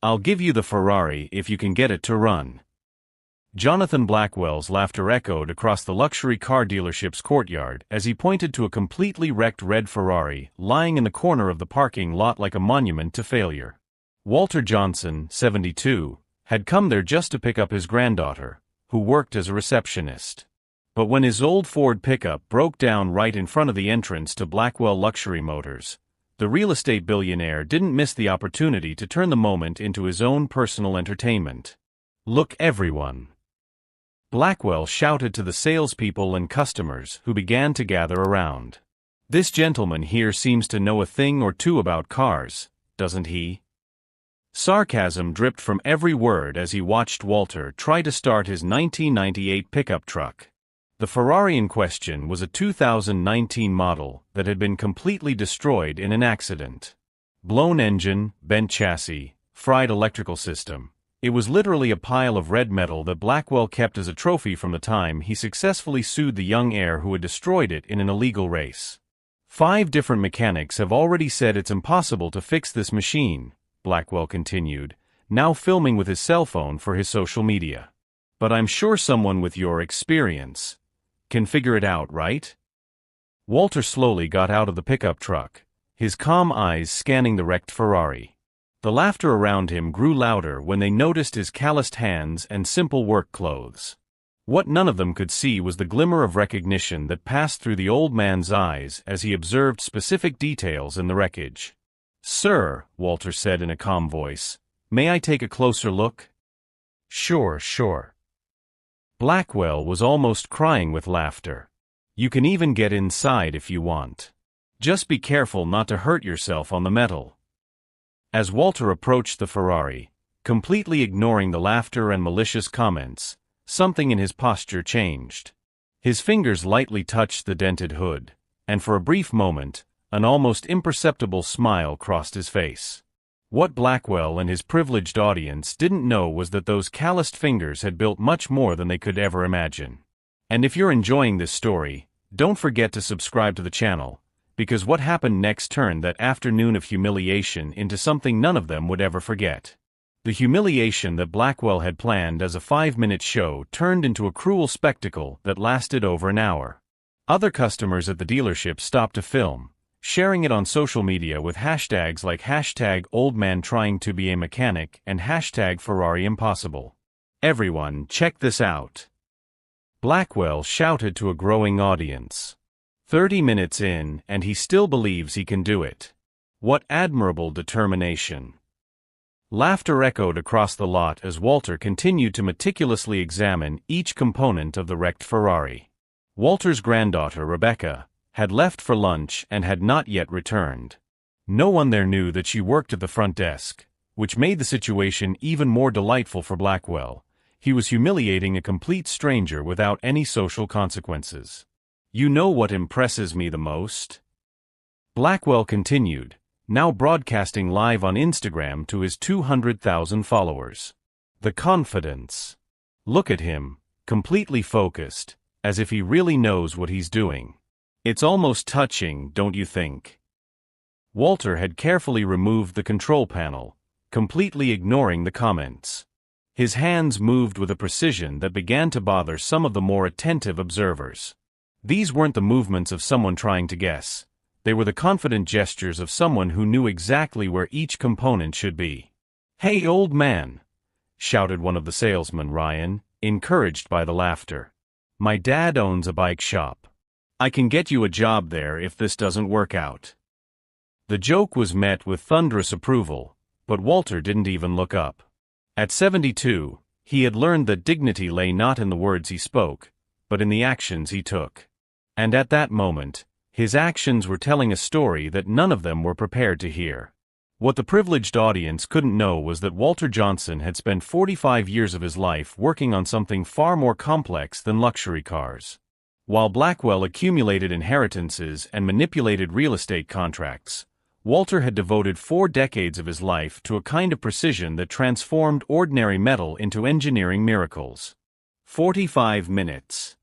I'll give you the Ferrari if you can get it to run. Jonathan Blackwell's laughter echoed across the luxury car dealership's courtyard as he pointed to a completely wrecked red Ferrari lying in the corner of the parking lot like a monument to failure. Walter Johnson, 72, had come there just to pick up his granddaughter, who worked as a receptionist. But when his old Ford pickup broke down right in front of the entrance to Blackwell Luxury Motors, the real estate billionaire didn't miss the opportunity to turn the moment into his own personal entertainment. "Look, everyone!" Blackwell shouted to the salespeople and customers who began to gather around. "This gentleman here seems to know a thing or two about cars, doesn't he?" Sarcasm dripped from every word as he watched Walter try to start his 1998 pickup truck. The Ferrari in question was a 2019 model that had been completely destroyed in an accident. Blown engine, bent chassis, fried electrical system. It was literally a pile of red metal that Blackwell kept as a trophy from the time he successfully sued the young heir who had destroyed it in an illegal race. 5 different mechanics have already said it's impossible to fix this machine, Blackwell continued, now filming with his cell phone for his social media. "But I'm sure someone with your experience can figure it out, right?" Walter slowly got out of the pickup truck, his calm eyes scanning the wrecked Ferrari. The laughter around him grew louder when they noticed his calloused hands and simple work clothes. What none of them could see was the glimmer of recognition that passed through the old man's eyes as he observed specific details in the wreckage. "Sir," Walter said in a calm voice, "may I take a closer look?" Sure. Blackwell was almost crying with laughter. "You can even get inside if you want. Just be careful not to hurt yourself on the metal." As Walter approached the Ferrari, completely ignoring the laughter and malicious comments, something in his posture changed. His fingers lightly touched the dented hood, and for a brief moment, an almost imperceptible smile crossed his face. What Blackwell and his privileged audience didn't know was that those calloused fingers had built much more than they could ever imagine. And if you're enjoying this story, don't forget to subscribe to the channel, because what happened next turned that afternoon of humiliation into something none of them would ever forget. The humiliation that Blackwell had planned as a 5-minute show turned into a cruel spectacle that lasted over an hour. Other customers at the dealership stopped to film, sharing it on social media with hashtags like #OldManTryingToBeAMechanic and #FerrariImpossible. "Everyone, check this out!" Blackwell shouted to a growing audience. 30 minutes in, and he still believes he can do it. What admirable determination. Laughter echoed across the lot as Walter continued to meticulously examine each component of the wrecked Ferrari. Walter's granddaughter, Rebecca, had left for lunch and had not yet returned. No one there knew that she worked at the front desk, which made the situation even more delightful for Blackwell. He was humiliating a complete stranger without any social consequences. "You know what impresses me the most?" Blackwell continued, now broadcasting live on Instagram to his 200,000 followers. "The confidence. Look at him, completely focused, as if he really knows what he's doing. It's almost touching, don't you think?" Walter had carefully removed the control panel, completely ignoring the comments. His hands moved with a precision that began to bother some of the more attentive observers. These weren't the movements of someone trying to guess. They were the confident gestures of someone who knew exactly where each component should be. "Hey, old man!" shouted one of the salesmen, Ryan, encouraged by the laughter. "My dad owns a bike shop. I can get you a job there if this doesn't work out." The joke was met with thunderous approval, but Walter didn't even look up. At 72, he had learned that dignity lay not in the words he spoke, but in the actions he took. And at that moment, his actions were telling a story that none of them were prepared to hear. What the privileged audience couldn't know was that Walter Johnson had spent 45 years of his life working on something far more complex than luxury cars. While Blackwell accumulated inheritances and manipulated real estate contracts, Walter had devoted 4 decades of his life to a kind of precision that transformed ordinary metal into engineering miracles. 45 minutes.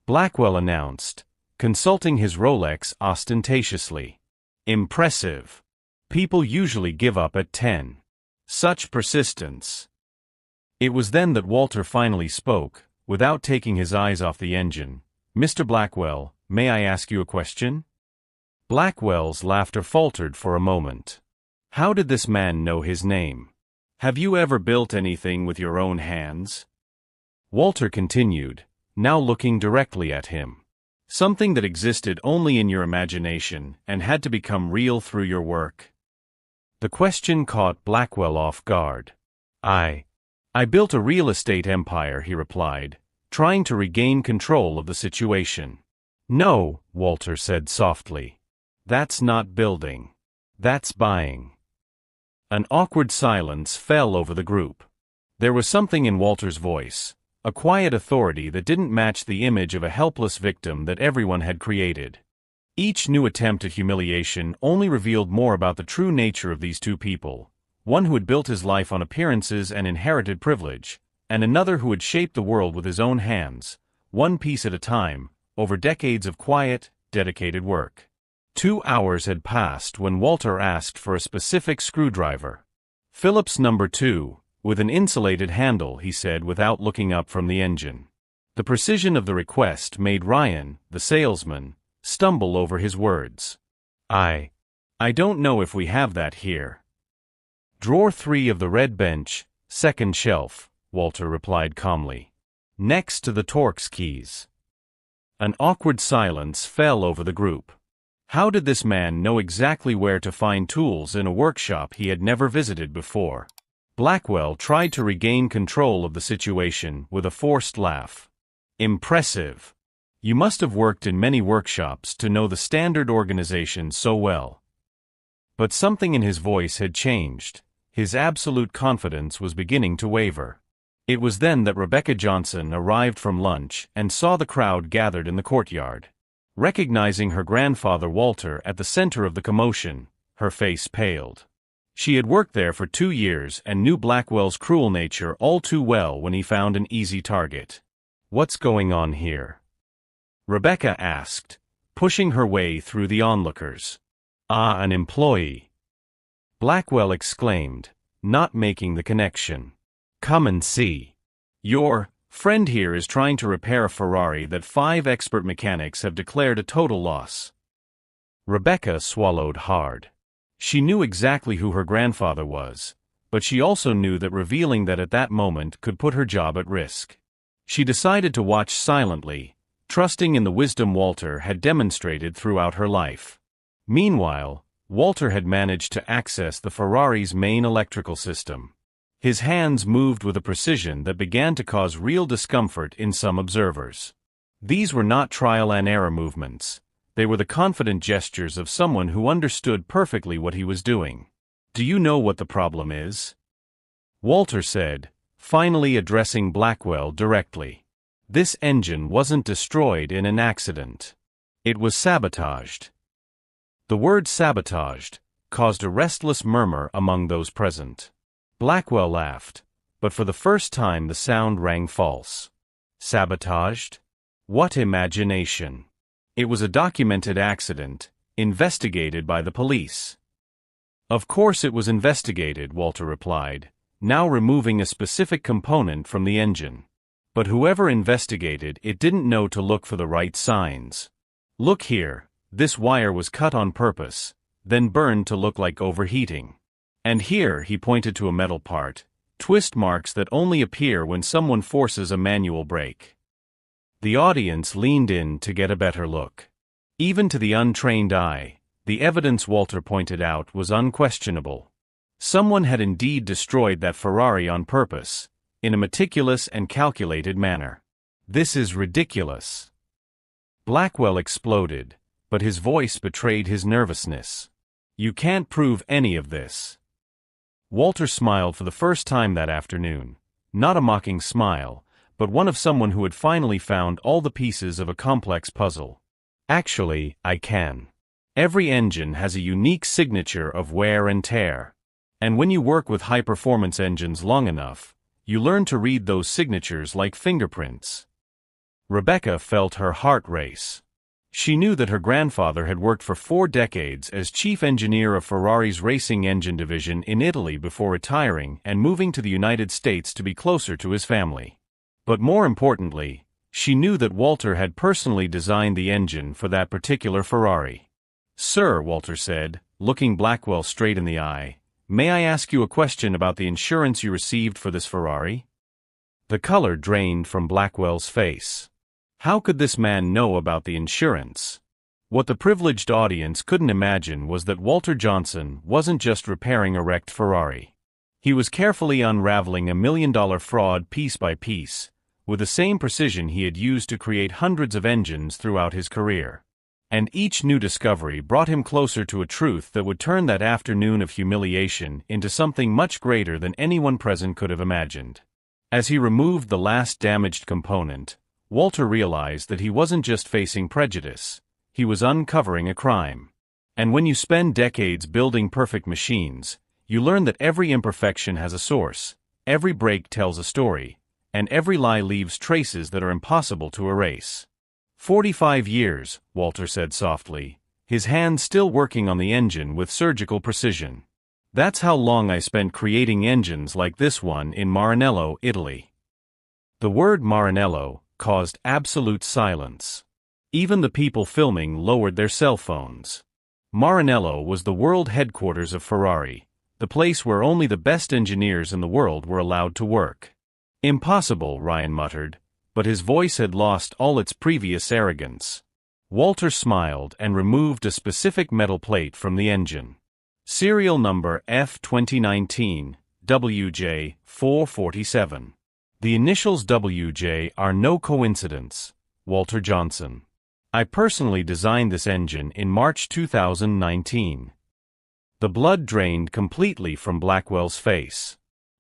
Blackwell announced, consulting his Rolex ostentatiously. "Impressive. People usually give up at 10. Such persistence. It was then that Walter finally spoke, without taking his eyes off the engine. "Mr. Blackwell, may I ask you a question?" Blackwell's laughter faltered for a moment. How did this man know his name? "Have you ever built anything with your own hands?" Walter continued, now looking directly at him. "Something that existed only in your imagination and had to become real through your work?" The question caught Blackwell off guard. I built a real estate empire," he replied, trying to regain control of the situation. "No," Walter said softly. "That's not building. That's buying." An awkward silence fell over the group. There was something in Walter's voice, a quiet authority that didn't match the image of a helpless victim that everyone had created. Each new attempt at humiliation only revealed more about the true nature of these two people, one who had built his life on appearances and inherited privilege, and another who had shaped the world with his own hands, one piece at a time, over decades of quiet, dedicated work. 2 hours had passed when Walter asked for a specific screwdriver. "Phillips number 2, with an insulated handle," he said without looking up from the engine. The precision of the request made Ryan, the salesman, stumble over his words. I don't know if we have that here." "Drawer 3 of the red bench, second shelf," Walter replied calmly. "Next to the Torx keys." An awkward silence fell over the group. How did this man know exactly where to find tools in a workshop he had never visited before? Blackwell tried to regain control of the situation with a forced laugh. "Impressive. You must have worked in many workshops to know the standard organization so well." But something in his voice had changed. His absolute confidence was beginning to waver. It was then that Rebecca Johnson arrived from lunch and saw the crowd gathered in the courtyard. Recognizing her grandfather Walter at the center of the commotion, her face paled. She had worked there for 2 years and knew Blackwell's cruel nature all too well when he found an easy target. "What's going on here?" Rebecca asked, pushing her way through the onlookers. "Ah, an employee," Blackwell exclaimed, not making the connection. "Come and see. Your friend here is trying to repair a Ferrari that 5 expert mechanics have declared a total loss." Rebecca swallowed hard. She knew exactly who her grandfather was, but she also knew that revealing that at that moment could put her job at risk. She decided to watch silently, trusting in the wisdom Walter had demonstrated throughout her life. Meanwhile, Walter had managed to access the Ferrari's main electrical system. His hands moved with a precision that began to cause real discomfort in some observers. These were not trial-and-error movements. They were the confident gestures of someone who understood perfectly what he was doing. "Do you know what the problem is?" Walter said, finally addressing Blackwell directly. "This engine wasn't destroyed in an accident. It was sabotaged." The word sabotaged caused a restless murmur among those present. Blackwell laughed, but for the first time the sound rang false. "Sabotaged? What imagination! It was a documented accident, investigated by the police." "Of course it was investigated," Walter replied, now removing a specific component from the engine. "But whoever investigated it didn't know to look for the right signs. Look here, this wire was cut on purpose, then burned to look like overheating. And here," he pointed to a metal part, "twist marks that only appear when someone forces a manual brake." The audience leaned in to get a better look. Even to the untrained eye, the evidence Walter pointed out was unquestionable. Someone had indeed destroyed that Ferrari on purpose, in a meticulous and calculated manner. "This is ridiculous." Blackwell exploded, but his voice betrayed his nervousness. "You can't prove any of this." Walter smiled for the first time that afternoon, not a mocking smile, but one of someone who had finally found all the pieces of a complex puzzle. "Actually, I can. Every engine has a unique signature of wear and tear. And when you work with high-performance engines long enough, you learn to read those signatures like fingerprints." Rebecca felt her heart race. She knew that her grandfather had worked for 4 decades as chief engineer of Ferrari's racing engine division in Italy before retiring and moving to the United States to be closer to his family. But more importantly, she knew that Walter had personally designed the engine for that particular Ferrari. "Sir," Walter said, looking Blackwell straight in the eye, "may I ask you a question about the insurance you received for this Ferrari?" The color drained from Blackwell's face. How could this man know about the insurance? What the privileged audience couldn't imagine was that Walter Johnson wasn't just repairing a wrecked Ferrari. He was carefully unraveling $1 million fraud piece by piece, with the same precision he had used to create hundreds of engines throughout his career. And each new discovery brought him closer to a truth that would turn that afternoon of humiliation into something much greater than anyone present could have imagined. As he removed the last damaged component, Walter realized that he wasn't just facing prejudice, he was uncovering a crime. And when you spend decades building perfect machines, you learn that every imperfection has a source, every break tells a story, and every lie leaves traces that are impossible to erase. 45 years, Walter said softly, his hands still working on the engine with surgical precision. That's how long I spent creating engines like this one in Maranello, Italy. The word Maranello caused absolute silence. Even the people filming lowered their cell phones. Maranello was the world headquarters of Ferrari, the place where only the best engineers in the world were allowed to work. "Impossible," Ryan muttered, but his voice had lost all its previous arrogance. Walter smiled and removed a specific metal plate from the engine. Serial number F2019, WJ447. The initials WJ are no coincidence. Walter Johnson. I personally designed this engine in March 2019. The blood drained completely from Blackwell's face.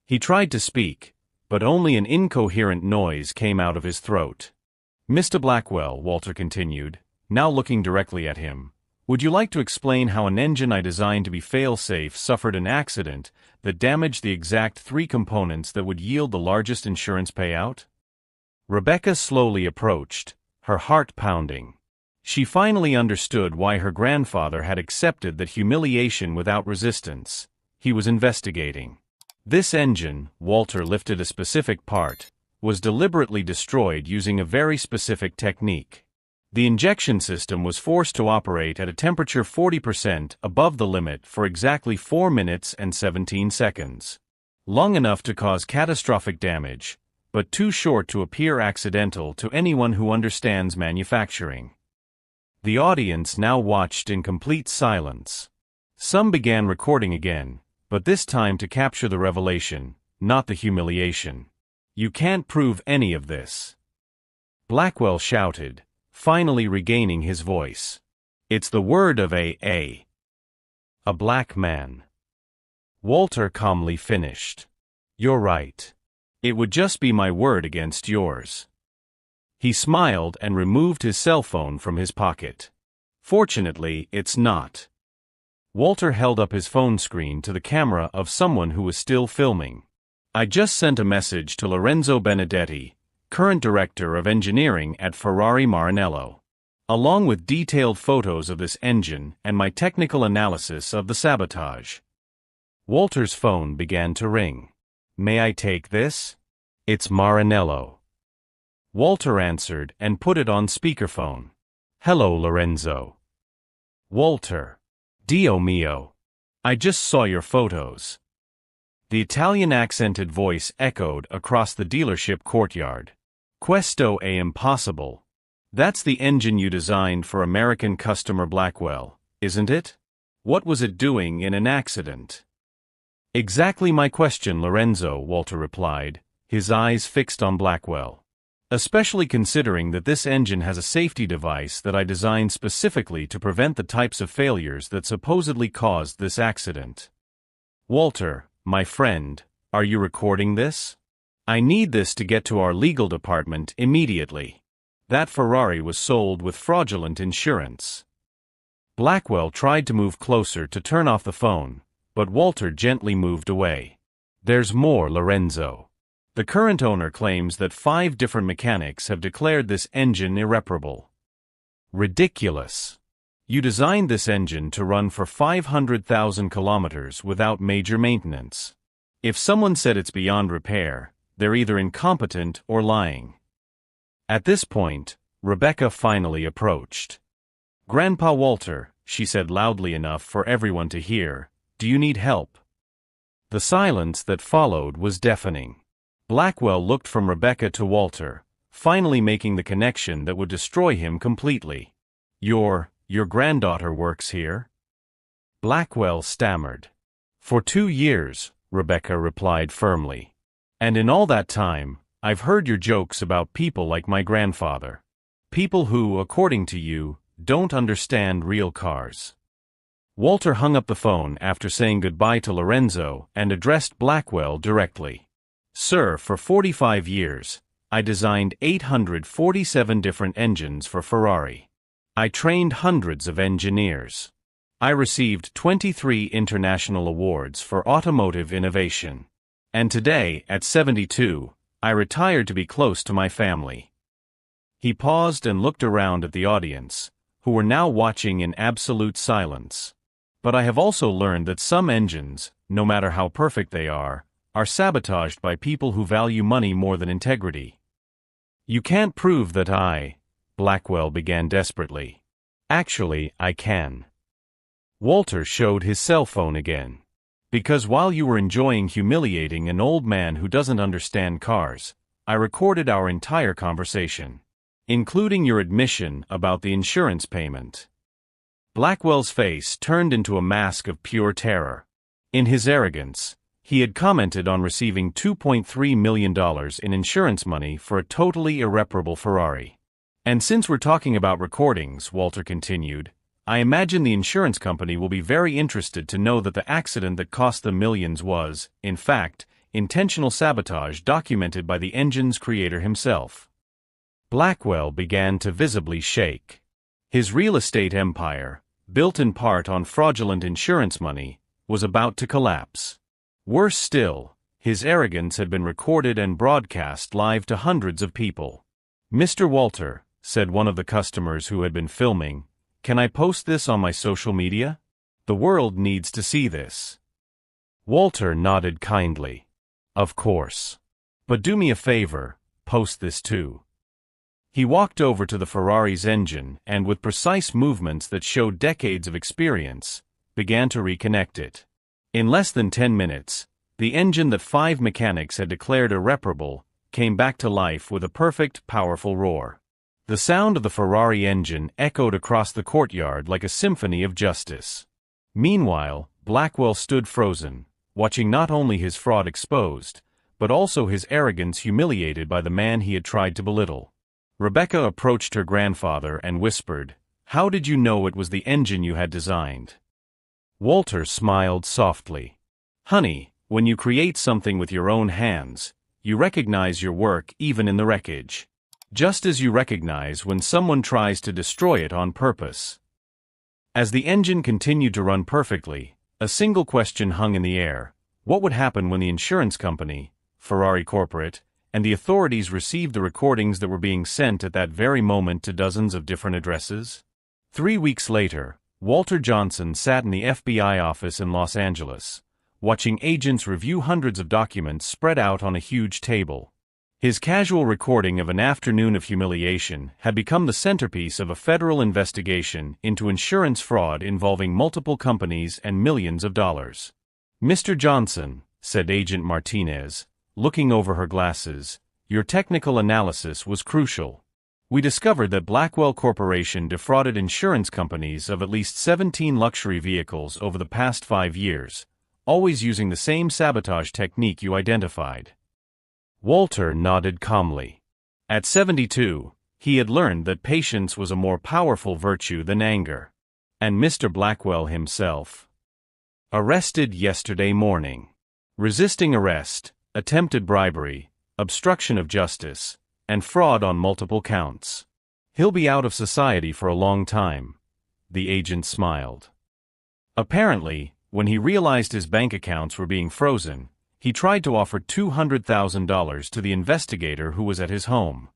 He tried to speak, but only an incoherent noise came out of his throat. "Mr. Blackwell," Walter continued, now looking directly at him, "would you like to explain how an engine I designed to be fail-safe suffered an accident that damaged the exact 3 components that would yield the largest insurance payout?" Rebecca slowly approached, her heart pounding. She finally understood why her grandfather had accepted that humiliation without resistance. He was investigating. This engine, Walter lifted a specific part, was deliberately destroyed using a very specific technique. The injection system was forced to operate at a temperature 40% above the limit for exactly 4 minutes and 17 seconds. Long enough to cause catastrophic damage, but too short to appear accidental to anyone who understands manufacturing. The audience now watched in complete silence. Some began recording again, but this time to capture the revelation, not the humiliation. "You can't prove any of this," Blackwell shouted, finally regaining his voice. "It's the word of a black man." Walter calmly finished. "You're right. It would just be my word against yours." He smiled and removed his cell phone from his pocket. "Fortunately, it's not." Walter held up his phone screen to the camera of someone who was still filming. "I just sent a message to Lorenzo Benedetti, current director of engineering at Ferrari Maranello, along with detailed photos of this engine and my technical analysis of the sabotage." Walter's phone began to ring. "May I take this?" "It's Maranello." Walter answered and put it on speakerphone. "Hello, Lorenzo." "Walter. Dio mio. I just saw your photos." The Italian accented voice echoed across the dealership courtyard. "Questo è impossible. That's the engine you designed for American customer Blackwell, isn't it? What was it doing in an accident?" "Exactly my question, Lorenzo," Walter replied, his eyes fixed on Blackwell. "Especially considering that this engine has a safety device that I designed specifically to prevent the types of failures that supposedly caused this accident." "Walter, my friend, are you recording this? I need this to get to our legal department immediately. That Ferrari was sold with fraudulent insurance." Blackwell tried to move closer to turn off the phone, but Walter gently moved away. "There's more, Lorenzo. The current owner claims that 5 different mechanics have declared this engine irreparable." Ridiculous. You designed this engine to run for 500,000 kilometers without major maintenance. If someone said it's beyond repair, they're either incompetent or lying. At this point, Rebecca finally approached. "Grandpa Walter," she said loudly enough for everyone to hear, "do you need help?" The silence that followed was deafening. Blackwell looked from Rebecca to Walter, finally making the connection that would destroy him completely. Your granddaughter works here?" Blackwell stammered. "For 2 years," Rebecca replied firmly. "And in all that time, I've heard your jokes about people like my grandfather. People who, according to you, don't understand real cars." Walter hung up the phone after saying goodbye to Lorenzo and addressed Blackwell directly. "Sir, for 45 years, I designed 847 different engines for Ferrari. I trained hundreds of engineers. I received 23 international awards for automotive innovation. And today, at 72, I retired to be close to my family." He paused and looked around at the audience, who were now watching in absolute silence. "But I have also learned that some engines, no matter how perfect they are sabotaged by people who value money more than integrity." "You can't prove that Blackwell began desperately. "Actually, I can." Walter showed his cell phone again. "Because while you were enjoying humiliating an old man who doesn't understand cars, I recorded our entire conversation, including your admission about the insurance payment." Blackwell's face turned into a mask of pure terror. In his arrogance, he had commented on receiving $2.3 million in insurance money for a totally irreparable Ferrari. "And since we're talking about recordings," Walter continued, "I imagine the insurance company will be very interested to know that the accident that cost them millions was, in fact, intentional sabotage documented by the engine's creator himself." Blackwell began to visibly shake. His real estate empire, built in part on fraudulent insurance money, was about to collapse. Worse still, his arrogance had been recorded and broadcast live to hundreds of people. "Mr. Walter," said one of the customers who had been filming, "can I post this on my social media? The world needs to see this." Walter nodded kindly. "Of course. But do me a favor, post this too." He walked over to the Ferrari's engine and, with precise movements that showed decades of experience, began to reconnect it. In less than 10 minutes, the engine that 5 mechanics had declared irreparable came back to life with a perfect, powerful roar. The sound of the Ferrari engine echoed across the courtyard like a symphony of justice. Meanwhile, Blackwell stood frozen, watching not only his fraud exposed, but also his arrogance humiliated by the man he had tried to belittle. Rebecca approached her grandfather and whispered, "How did you know it was the engine you had designed?" Walter smiled softly. "Honey, when you create something with your own hands, you recognize your work even in the wreckage. Just as you recognize when someone tries to destroy it on purpose." As the engine continued to run perfectly, a single question hung in the air: what would happen when the insurance company, Ferrari Corporate, and the authorities received the recordings that were being sent at that very moment to dozens of different addresses? 3 weeks later, Walter Johnson sat in the FBI office in Los Angeles, watching agents review hundreds of documents spread out on a huge table. His casual recording of an afternoon of humiliation had become the centerpiece of a federal investigation into insurance fraud involving multiple companies and millions of dollars. "Mr. Johnson," said Agent Martinez, looking over her glasses, "your technical analysis was crucial. We discovered that Blackwell Corporation defrauded insurance companies of at least 17 luxury vehicles over the past 5 years, always using the same sabotage technique you identified." Walter nodded calmly. At 72, he had learned that patience was a more powerful virtue than anger. And Mr. Blackwell himself? Arrested yesterday morning. Resisting arrest, attempted bribery, obstruction of justice, and fraud on multiple counts. He'll be out of society for a long time. The agent smiled. Apparently, when he realized his bank accounts were being frozen, he tried to offer $200,000 to the investigator who was at his home.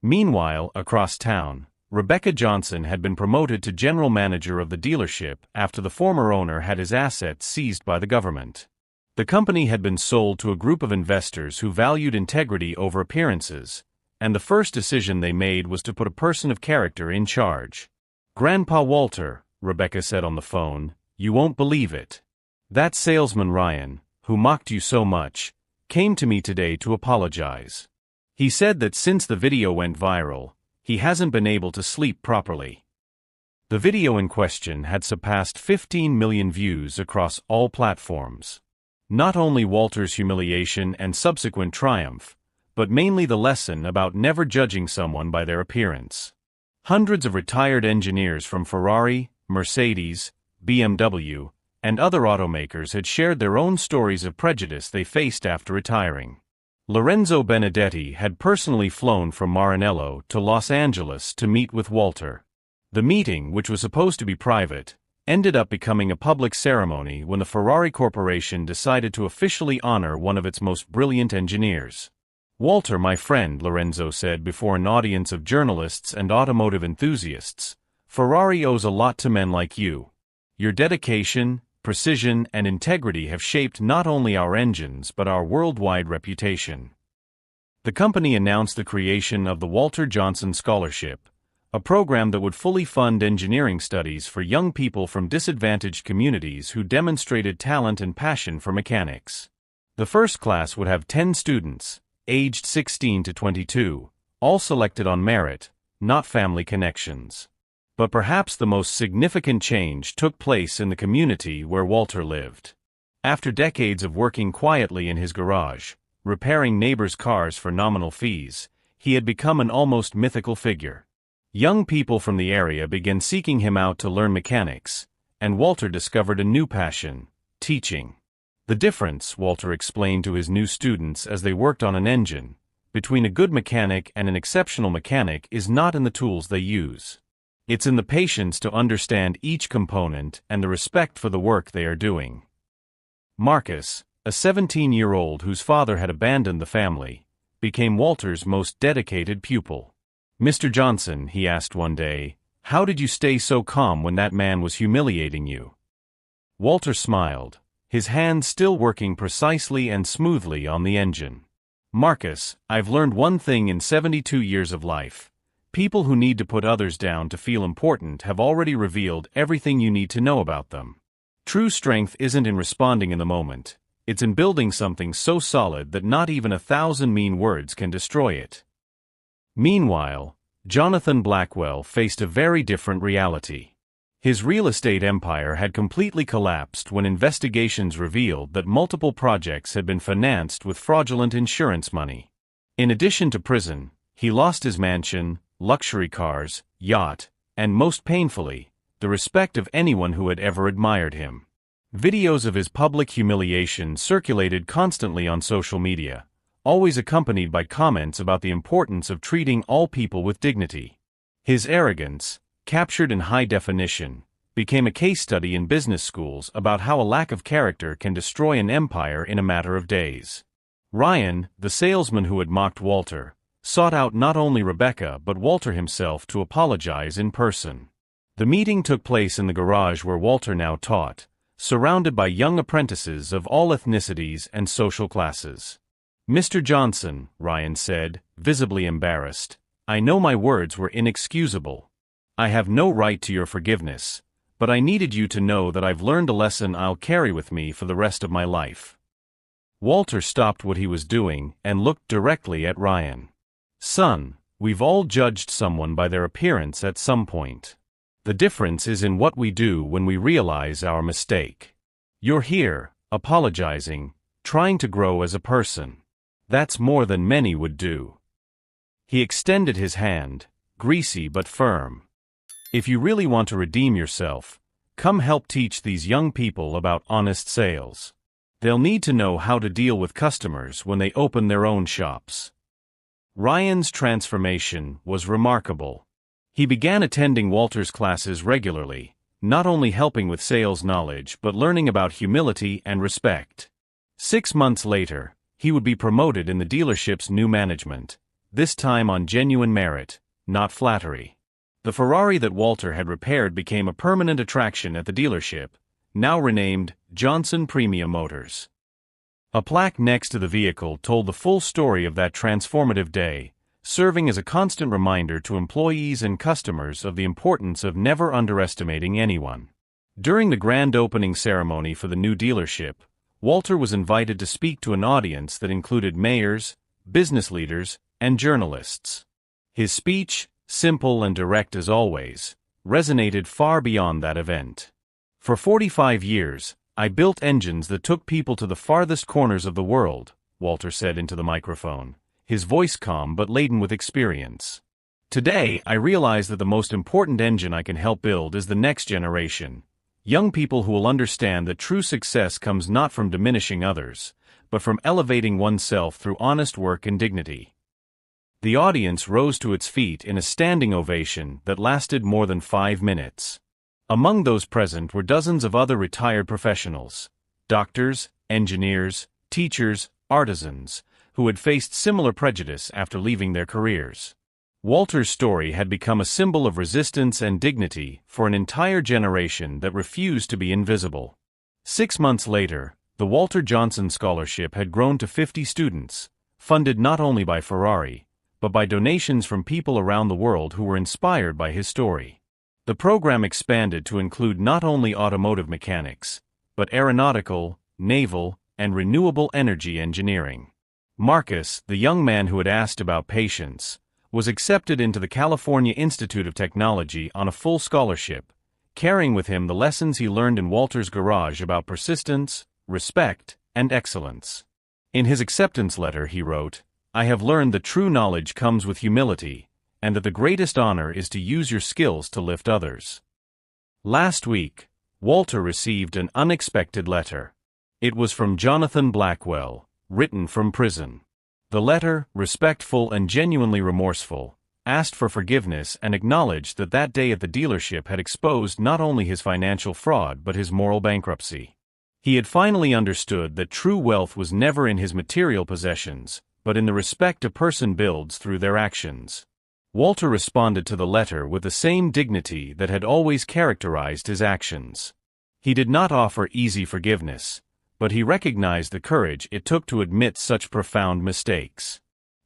Meanwhile, across town, Rebecca Johnson had been promoted to general manager of the dealership after the former owner had his assets seized by the government. The company had been sold to a group of investors who valued integrity over appearances, and the first decision they made was to put a person of character in charge. "Grandpa Walter," Rebecca said on the phone, "you won't believe it. That salesman Ryan, who mocked you so much, came to me today to apologize. He said that since the video went viral, he hasn't been able to sleep properly." The video in question had surpassed 15 million views across all platforms. Not only Walter's humiliation and subsequent triumph, but mainly the lesson about never judging someone by their appearance. Hundreds of retired engineers from Ferrari, Mercedes, BMW, and other automakers had shared their own stories of prejudice they faced after retiring. Lorenzo Benedetti had personally flown from Maranello to Los Angeles to meet with Walter. The meeting, which was supposed to be private, ended up becoming a public ceremony when the Ferrari Corporation decided to officially honor one of its most brilliant engineers. "Walter, my friend," Lorenzo said before an audience of journalists and automotive enthusiasts, "Ferrari owes a lot to men like you. Your dedication, precision, and integrity have shaped not only our engines but our worldwide reputation." The company announced the creation of the Walter Johnson Scholarship, a program that would fully fund engineering studies for young people from disadvantaged communities who demonstrated talent and passion for mechanics. The first class would have 10 students, aged 16 to 22, all selected on merit, not family connections. But perhaps the most significant change took place in the community where Walter lived. After decades of working quietly in his garage, repairing neighbors' cars for nominal fees, he had become an almost mythical figure. Young people from the area began seeking him out to learn mechanics, and Walter discovered a new passion: teaching. The difference, Walter explained to his new students as they worked on an engine, between a good mechanic and an exceptional mechanic is not in the tools they use. It's in the patience to understand each component and the respect for the work they are doing. Marcus, a 17-year-old whose father had abandoned the family, became Walter's most dedicated pupil. "Mr. Johnson," he asked one day, "how did you stay so calm when that man was humiliating you?" Walter smiled, his hands still working precisely and smoothly on the engine. "Marcus, I've learned one thing in 72 years of life. People who need to put others down to feel important have already revealed everything you need to know about them. True strength isn't in responding in the moment, it's in building something so solid that not even 1,000 mean words can destroy it." Meanwhile, Jonathan Blackwell faced a very different reality. His real estate empire had completely collapsed when investigations revealed that multiple projects had been financed with fraudulent insurance money. In addition to prison, he lost his mansion, luxury cars, yacht, and most painfully, the respect of anyone who had ever admired him. Videos of his public humiliation circulated constantly on social media, always accompanied by comments about the importance of treating all people with dignity. His arrogance, captured in high definition, became a case study in business schools about how a lack of character can destroy an empire in a matter of days. Ryan, the salesman who had mocked Walter, sought out not only Rebecca but Walter himself to apologize in person. The meeting took place in the garage where Walter now taught, surrounded by young apprentices of all ethnicities and social classes. "Mr. Johnson," Ryan said, visibly embarrassed, "I know my words were inexcusable. I have no right to your forgiveness, but I needed you to know that I've learned a lesson I'll carry with me for the rest of my life." Walter stopped what he was doing and looked directly at Ryan. "Son, we've all judged someone by their appearance at some point. The difference is in what we do when we realize our mistake. You're here, apologizing, trying to grow as a person. That's more than many would do." He extended his hand, greasy but firm. "If you really want to redeem yourself, come help teach these young people about honest sales. They'll need to know how to deal with customers when they open their own shops." Ryan's transformation was remarkable. He began attending Walter's classes regularly, not only helping with sales knowledge but learning about humility and respect. 6 months later, he would be promoted in the dealership's new management, this time on genuine merit, not flattery. The Ferrari that Walter had repaired became a permanent attraction at the dealership, now renamed Johnson Premium Motors. A plaque next to the vehicle told the full story of that transformative day, serving as a constant reminder to employees and customers of the importance of never underestimating anyone. During the grand opening ceremony for the new dealership, Walter was invited to speak to an audience that included mayors, business leaders, and journalists. His speech, simple and direct as always, resonated far beyond that event. For 45 years, I built engines that took people to the farthest corners of the world, Walter said into the microphone, his voice calm but laden with experience. Today, I realize that the most important engine I can help build is the next generation. Young people who will understand that true success comes not from diminishing others, but from elevating oneself through honest work and dignity. The audience rose to its feet in a standing ovation that lasted more than 5 minutes. Among those present were dozens of other retired professionals, doctors, engineers, teachers, artisans, who had faced similar prejudice after leaving their careers. Walter's story had become a symbol of resistance and dignity for an entire generation that refused to be invisible. 6 months later, the Walter Johnson Scholarship had grown to 50 students, funded not only by Ferrari, but by donations from people around the world who were inspired by his story. The program expanded to include not only automotive mechanics, but aeronautical, naval, and renewable energy engineering. Marcus, the young man who had asked about patience, was accepted into the California Institute of Technology on a full scholarship, carrying with him the lessons he learned in Walter's garage about persistence, respect, and excellence. In his acceptance letter he wrote, "I have learned that true knowledge comes with humility, and that the greatest honor is to use your skills to lift others." Last week, Walter received an unexpected letter. It was from Jonathan Blackwell, written from prison. The letter, respectful and genuinely remorseful, asked for forgiveness and acknowledged that that day at the dealership had exposed not only his financial fraud but his moral bankruptcy. He had finally understood that true wealth was never in his material possessions, but in the respect a person builds through their actions. Walter responded to the letter with the same dignity that had always characterized his actions. He did not offer easy forgiveness, but he recognized the courage it took to admit such profound mistakes.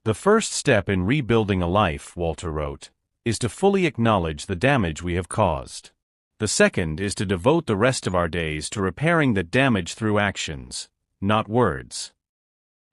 "The first step in rebuilding a life," Walter wrote, "is to fully acknowledge the damage we have caused. The second is to devote the rest of our days to repairing that damage through actions, not words."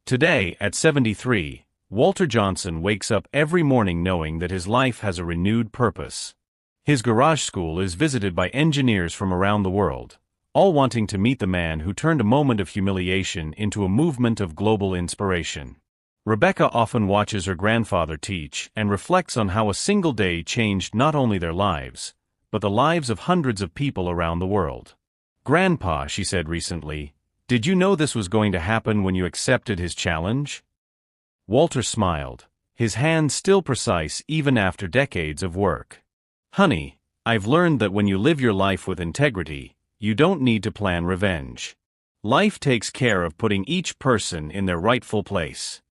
Today, at 73, Walter Johnson wakes up every morning knowing that his life has a renewed purpose. His garage school is visited by engineers from around the world, all wanting to meet the man who turned a moment of humiliation into a movement of global inspiration. Rebecca often watches her grandfather teach and reflects on how a single day changed not only their lives, but the lives of hundreds of people around the world. "Grandpa," she said recently, "did you know this was going to happen when you accepted his challenge?" Walter smiled, his hand still precise even after decades of work. "Honey, I've learned that when you live your life with integrity, you don't need to plan revenge. Life takes care of putting each person in their rightful place."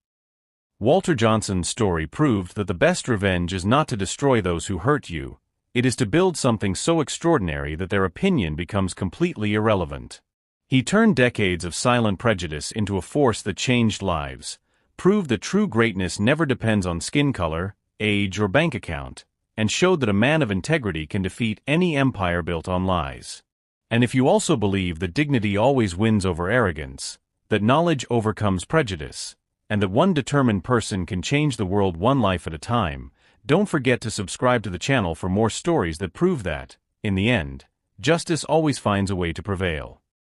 Walter Johnson's story proved that the best revenge is not to destroy those who hurt you, it is to build something so extraordinary that their opinion becomes completely irrelevant. He turned decades of silent prejudice into a force that changed lives, proved that true greatness never depends on skin color, age, or bank account, and showed that a man of integrity can defeat any empire built on lies. And if you also believe that dignity always wins over arrogance, that knowledge overcomes prejudice, and that one determined person can change the world one life at a time, don't forget to subscribe to the channel for more stories that prove that, in the end, justice always finds a way to prevail.